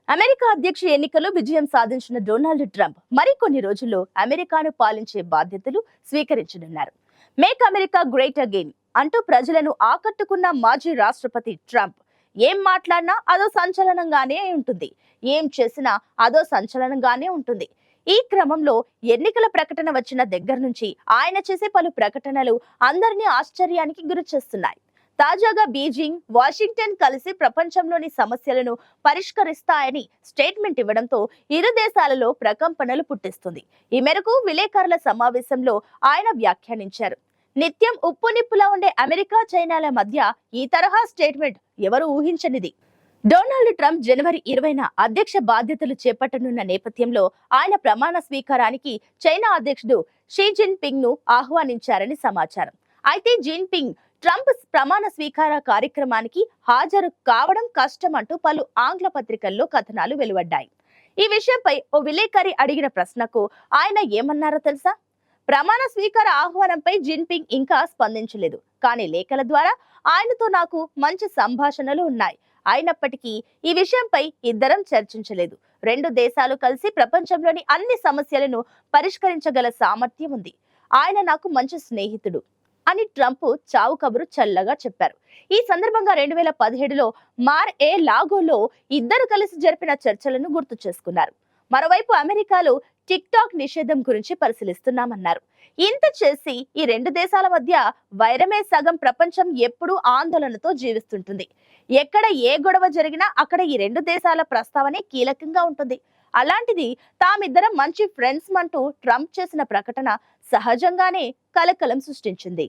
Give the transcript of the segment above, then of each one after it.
America అధ్యక్ష ఎన్నికల్లో విజయం సాధించిన డొనాల్డ్ ట్రంప్ మరికొన్ని రోజుల్లో అమెరికాను పాలించే బాధ్యతలు స్వీకరించనున్నారు. మేక్ అమెరికా గ్రేట్ అగైన్ అంటూ ప్రజలను ఆకట్టుకున్న మాజీ రాష్ట్రపతి ట్రంప్ ఏం మాట్లాడినా అదో సంచలనంగానే ఉంటుంది, ఏం చేసినా అదో సంచలనంగానే ఉంటుంది. ఈ క్రమంలో ఎన్నికల ప్రకటన వచ్చిన దగ్గర నుంచి ఆయన చేసే పలు ప్రకటనలు అందరినీ ఆశ్చర్యానికి గురిచేస్తున్నాయి. తాజాగా బీజింగ్, వాషింగ్టన్ కలిసి ప్రపంచంలోని సమస్యలను పరిష్కరిస్తాయని స్టేట్మెంట్ ఇవ్వడంతో ఇరు దేశాలలో ప్రకంపనలు పుట్టిస్తుంది. ఈ మేరకు విలేకరుల సమావేశంలో ఆయన వ్యాఖ్యానించారు. నిత్యం ఉప్పు నిప్పులా ఉండే అమెరికా, చైనాల మధ్య ఈ తరహా స్టేట్మెంట్ ఎవరు ఊహించనిది. డొనాల్డ్ ట్రంప్ జనవరి 20న అధ్యక్ష బాధ్యతలు చేపట్టనున్న నేపథ్యంలో ఆయన ప్రమాణ స్వీకారానికి చైనా అధ్యక్షుడు షీ జిన్పింగ్ ను ఆహ్వానించారని సమాచారం. అయితే జిన్పింగ్ ట్రంప్ ప్రమాణ స్వీకార కార్యక్రమానికి హాజరు కావడం కష్టం అంటూ పలు ఆంగ్ల పత్రికల్లో కథనాలు వెలువడ్డాయి. ఈ విషయంపై ఓ విలేకరి అడిగిన ప్రశ్నకు ఆయన ఏమన్నారో తెలుసా? ప్రమాణ స్వీకార ఆహ్వానంపై జిన్పింగ్ ఇంకా స్పందించలేదు, కానీ లేఖల ద్వారా ఆయనతో నాకు మంచి సంభాషణలు ఉన్నాయి. అయినప్పటికీ ఈ విషయంపై ఇద్దరం చర్చించలేదు. రెండు దేశాలు కలిసి ప్రపంచంలోని అన్ని సమస్యలను పరిష్కరించగల సామర్థ్యం ఉంది. ఆయన నాకు మంచి స్నేహితుడు అని ట్రంప్ చావు కబురు చల్లగా చెప్పారు. ఈ సందర్భంగా 2017లో మార్ ఏ లాగోలో ఇద్దరు కలిసి జరిపిన చర్చలను గుర్తు చేసుకున్నారు. మరోవైపు అమెరికాలో టిక్ టాక్ నిషేధం గురించి పరిశీలిస్తున్నామన్నారు. ఇంత చేసి ఈ రెండు దేశాల మధ్య వైరమే సగం ప్రపంచం ఎప్పుడూ ఆందోళనతో జీవిస్తుంటుంది. ఎక్కడ ఏ గొడవ జరిగినా అక్కడ ఈ రెండు దేశాల ప్రస్తావనే కీలకంగా ఉంటుంది. అలాంటిది తామిద్దరం మంచి ఫ్రెండ్స్ అంటూ ట్రంప్ చేసిన ప్రకటన సహజంగానే కలకలం సృష్టించింది.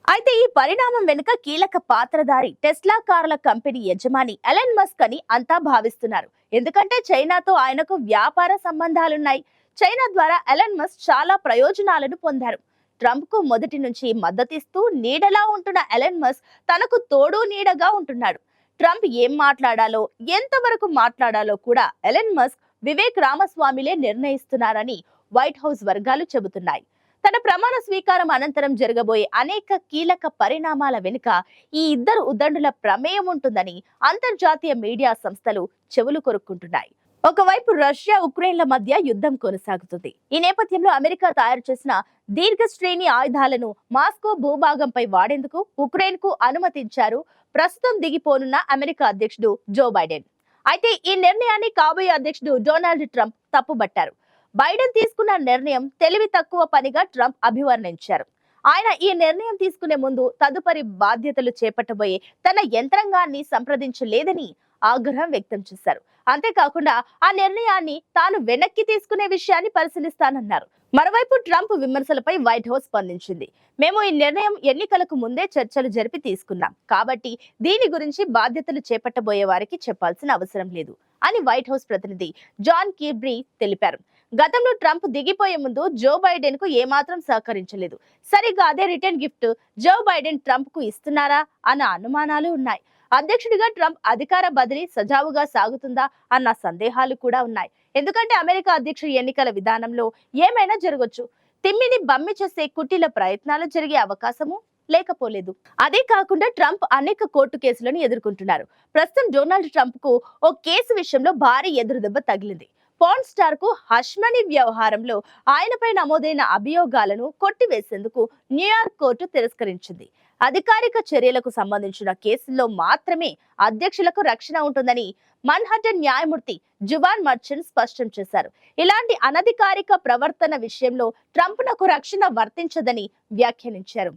అయితే ఈ పరిణామం వెనుక కీలక పాత్రధారి టెస్లా కార్ల కంపెనీ యజమాని ఎలన్ మస్క్ అని అంతా భావిస్తున్నారు. ఎందుకంటే చైనాతో ఆయనకు వ్యాపార సంబంధాలున్నాయి. చైనా ద్వారా ఎలన్ మస్క్ చాలా ప్రయోజనాలను పొందారు. ట్రంప్ కు మొదటి నుంచి మద్దతిస్తూ నీడలా ఉంటున్న ఎలన్ మస్క్ తనకు తోడు నీడగా ఉంటున్నాడు. ట్రంప్ ఏం మాట్లాడాలో, ఎంతవరకు మాట్లాడాలో కూడా ఎలన్ మస్క్, వివేక్ రామస్వామిలే నిర్ణయిస్తున్నారని వైట్ హౌస్ వర్గాలు చెబుతున్నాయి. తన ప్రమాణ స్వీకారం అనంతరం జరగబోయే అనేక కీలక పరిణామాల వెనుక ఈ ఇద్దరు ఉద్దండుల ప్రమేయం ఉంటుందని అంతర్జాతీయ మీడియా సంస్థలు చెవులు కొరుక్కుంటున్నాయి. ఒకవైపు రష్యా, ఉక్రెయిన్ల మధ్య యుద్ధం కొనసాగుతుంది. ఈ నేపథ్యంలో అమెరికా తయారు చేసిన దీర్ఘ శ్రేణి ఆయుధాలను మాస్కో భూభాగంపై వాడేందుకు ఉక్రెయిన్ కు అనుమతించారు ప్రస్తుతం దిగిపోనున్న అమెరికా అధ్యక్షుడు జో బైడెన్. అయితే ఈ నిర్ణయాన్ని కాబోయే అధ్యక్షుడు డొనాల్డ్ ట్రంప్ తప్పుబట్టారు. బైడెన్ తీసుకున్న నిర్ణయం తెలివి తక్కువ పనిగా ట్రంప్ అభివర్ణించారు. ఆయన ఈ నిర్ణయం తీసుకునే ముందు తదుపరి బాధ్యతలు చేపట్టబోయే తన యంత్రాంగాన్ని సంప్రదించలేదని ఆగ్రహం వ్యక్తం చేశారు. అంతేకాకుండా ఆ నిర్ణయాన్ని తాను వెనక్కి తీసుకునే విషయాన్ని పరిశీలిస్తానన్నారు. మరోవైపు ట్రంప్ విమర్శలపై వైట్ హౌస్ స్పందించింది. మేము ఈ నిర్ణయం ఎన్నికలకు ముందే చర్చలు జరిపి తీసుకున్నాం, కాబట్టి దీని గురించి బాధ్యతలు చేపట్టబోయే వారికి చెప్పాల్సిన అవసరం లేదు అని వైట్ హౌస్ ప్రతినిధి జాన్ కీర్బీ తెలిపారు. గతంలో ట్రంప్ దిగిపోయే ముందు జో బైడెన్ కు ఏమాత్రం సహకరించలేదు. సరిగ్గా అదే return gift Joe Biden Trump కు ఇస్తున్నారా అన్న అనుమానాలు ఉన్నాయి. అధ్యక్షుడిగా ట్రంప్ అధికార బదిలీ సజావుగా సాగుతుందా అన్న సందేహాలు కూడా ఉన్నాయి. ఎందుకంటే అమెరికా అధ్యక్ష ఎన్నికల విధానంలో ఏమైనా జరగొచ్చు. తిమ్మిని బమ్మి చేసే కుట్టిల ప్రయత్నాలు జరిగే అవకాశము లేకపోలేదు. అదే కాకుండా ట్రంప్ అనేక కోర్టు కేసులను ఎదుర్కొంటున్నారు. ప్రస్తుతం డొనాల్డ్ ట్రంప్ కు ఓ కేసు విషయంలో భారీ ఎదురుదెబ్బ తగిలింది. పాన్ స్టార్ కు హష్మనీ వ్యవహారంలో ఆయనపై నమోదైన అభియోగాలను కొట్టివేసేందుకు న్యూయార్క్ కోర్టు తిరస్కరించింది. అధికారిక చర్యలకు సంబంధించిన కేసుల్లో మాత్రమే అధ్యక్షులకు రక్షణ ఉంటుందని మన్హటన్ న్యాయమూర్తి జువాన్ మర్చెంట్ స్పష్టం చేశారు. ఇలాంటి అనధికారిక ప్రవర్తన విషయంలో ట్రంప్ నకు రక్షణ వర్తించదని వ్యాఖ్యానించారు.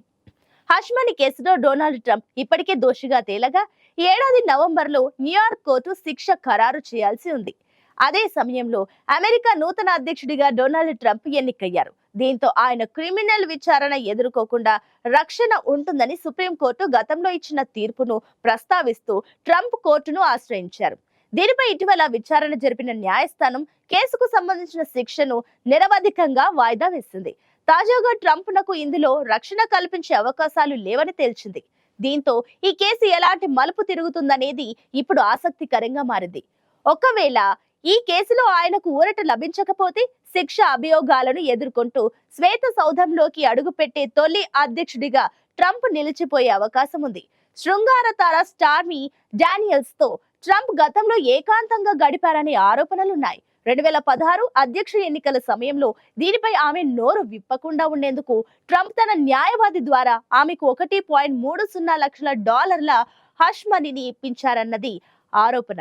హష్మనీ కేసులో డొనాల్డ్ ట్రంప్ ఇప్పటికే దోషిగా తేలగా ఈ ఏడాది నవంబర్లో న్యూయార్క్ కోర్టు శిక్ష ఖరారు చేయాల్సి ఉంది. అదే సమయంలో అమెరికా నూతన అధ్యక్షుడిగా డొనాల్డ్ ట్రంప్ ఎన్నికయ్యారు. దీంతో ఆయన క్రిమినల్ విచారణ ఎదుర్కోకుండా రక్షణ ఉంటుందని సుప్రీంకోర్టు గతంలో ఇచ్చిన తీర్పును ప్రస్తావిస్తూ ట్రంప్ కోర్టును ఆశ్రయించారు. దీనిపై ఇటీవల విచారణ జరిపిన న్యాయస్థానం కేసుకు సంబంధించిన శిక్షను నిరవధికంగా వాయిదా వేసింది. తాజాగా ట్రంప్ నకు ఇందులో రక్షణ కల్పించే అవకాశాలు లేవని తేల్చింది. దీంతో ఈ కేసు ఎలాంటి మలుపు తిరుగుతుందనేది ఇప్పుడు ఆసక్తికరంగా మారింది. ఒకవేళ ఈ కేసులో ఆయనకు ఊరట లభించకపోతే శిక్ష అభియోగాలను ఎదుర్కొంటూ శ్వేత సౌధంలోకి అడుగుపెట్టే తొలి అధ్యక్షుడిగా ట్రంప్ నిలిచిపోయే అవకాశం ఉంది. శృంగార తార స్టార్మీ డానియల్స్ తో ట్రంప్ గతంలో ఏకాంతంగా గడిపారనే ఆరోపణలున్నాయి. 2016 అధ్యక్ష ఎన్నికల సమయంలో దీనిపై ఆమె నోరు విప్పకుండా ఉండేందుకు ట్రంప్ తన న్యాయవాది ద్వారా ఆమెకు $1.30 లక్షల హష్ మనీని ఇప్పించారన్నది ఆరోపణ.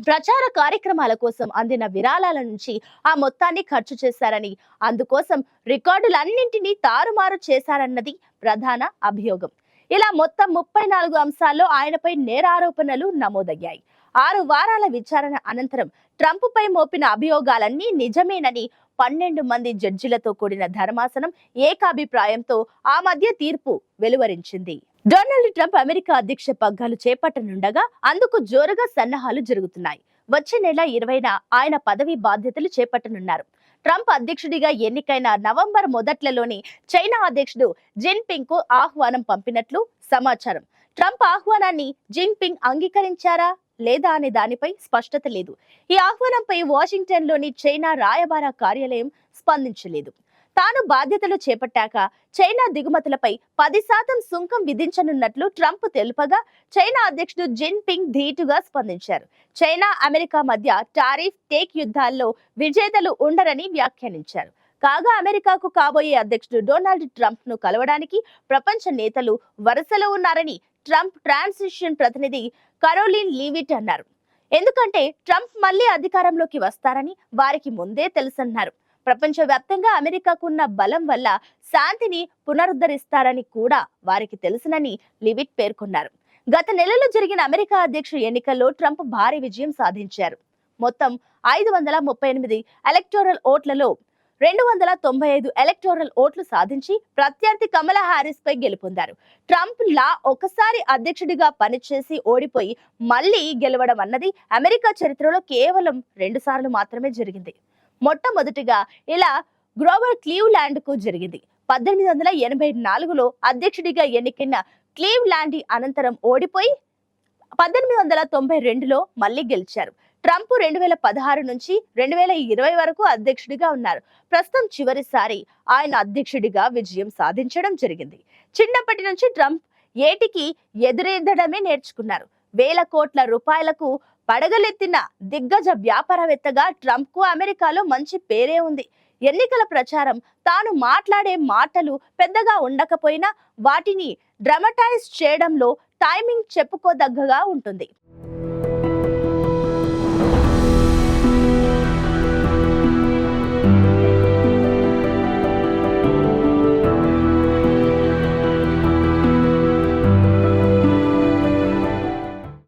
ప్రచార కార్యక్రమాల కోసం అందిన విరాళాల నుంచి ఆ మొత్తాన్ని ఖర్చు చేశారని, అందుకోసం రికార్డులన్నింటినీ తారుమారు చేశారన్నది ప్రధాన అభియోగం. ఇలా మొత్తం 34 అంశాల్లో ఆయనపై నేరారోపణలు నమోదయ్యాయి. 6 వారాల విచారణ అనంతరం ట్రంప్ పై మోపిన అభియోగాలన్నీ నిజమేనని 12 మంది జడ్జిలతో కూడిన ధర్మాసనం ఏకాభిప్రాయంతో ఆ మధ్య తీర్పు వెలువరించింది. డొనాల్డ్ ట్రంప్ అమెరికా అధ్యక్ష పగ్గాలు చేపట్టనుండగా అందుకు జోరుగా సన్నాహాలు జరుగుతున్నాయి. వచ్చే నెల 20న ఆయన పదవి బాధ్యతలు చేపట్టనున్నారు. ట్రంప్ అధ్యక్షుడిగా ఎన్నికైన నవంబర్ మొదట్లలోని చైనా అధ్యక్షుడు జిన్పింగ్ కు ఆహ్వానం పంపినట్లు సమాచారం. ట్రంప్ ఆహ్వానాన్ని జిన్పింగ్ అంగీకరించారా లేదా అనే దానిపై స్పష్టత లేదు. ఈ ఆహ్వానంపై వాషింగ్టన్ లోని చైనా రాయబార కార్యాలయం స్పందించలేదు. తాను బాధ్యతలు చేపట్టాక చైనా దిగుమతులపై 10% సుంకం విధించనున్నట్లు ట్రంప్ తెలుపగా చైనా అధ్యక్షుడు జిన్పింగ్ ధీటుగా స్పందించారు. చైనా అమెరికా మధ్య టారిఫ్ టేక్ యుద్ధాల్లో విజేతలు ఉండరని వ్యాఖ్యానించారు. కాగా అమెరికాకు కాబోయే అధ్యక్షుడు డొనాల్డ్ ట్రంప్ ను కలవడానికి ప్రపంచ నేతలు వరుసలో ఉన్నారని ట్రంప్ ట్రాన్సిషన్ ప్రతినిధి కరోలిన్ లీవిట్ అన్నారు. ఎందుకంటే ట్రంప్ మళ్లీ అధికారంలోకి వస్తారని వారికి ముందే తెలుసన్నారు. ప్రపంచవ్యాప్తంగా అమెరికాకున్న బలం వల్ల శాంతిని పునరుద్ధరిస్తారని కూడా వారికి తెలుసునని లివిట్ పేర్కొన్నారు. గత నెలలో జరిగిన అమెరికా అధ్యక్ష ఎన్నికల్లో ట్రంప్ భారీ విజయం సాధించారు. మొత్తం 538 ఎలక్టోరల్ ఓట్లలో 295 ఎలక్టోరల్ ఓట్లు సాధించి ప్రత్యర్థి కమలా హారిస్ పై గెలుపొందారు. ట్రంప్ ఒకసారి అధ్యక్షుడిగా పనిచేసి ఓడిపోయి మళ్లీ గెలవడం అన్నది అమెరికా చరిత్రలో కేవలం 2 సార్లు మాత్రమే జరిగింది. మొట్టమొదటిగా ఇలా గ్రోవర్ క్లీవ్లాండ్ కు జరిగింది. 1884లో అధ్యక్షుడిగా ఎన్నికైన క్లీవ్లాండ్ అనంతరం ఓడిపోయి 1892లో మళ్లీ గెలిచారు. ట్రంప్ 2016 నుంచి 2020 వరకు అధ్యక్షుడిగా ఉన్నారు. ప్రస్తుతం చివరిసారి ఆయన అధ్యక్షుడిగా విజయం సాధించడం జరిగింది. చిన్నప్పటి నుంచి ట్రంప్ ఏటికి ఎదురెదడమే నేర్చుకున్నారు. వేల కోట్ల రూపాయలకు పడగలెత్తిన దిగ్గజ వ్యాపారవేత్తగా ట్రంప్ కు అమెరికాలో మంచి పేరే ఉంది. ఎన్నికల ప్రచారం తాను మాట్లాడే మాటలు పెద్దగా ఉండకపోయినా వాటిని డ్రామటైజ్ చేయడంలో టైమింగ్ చెప్పుకోదగ్గగా ఉంటుంది.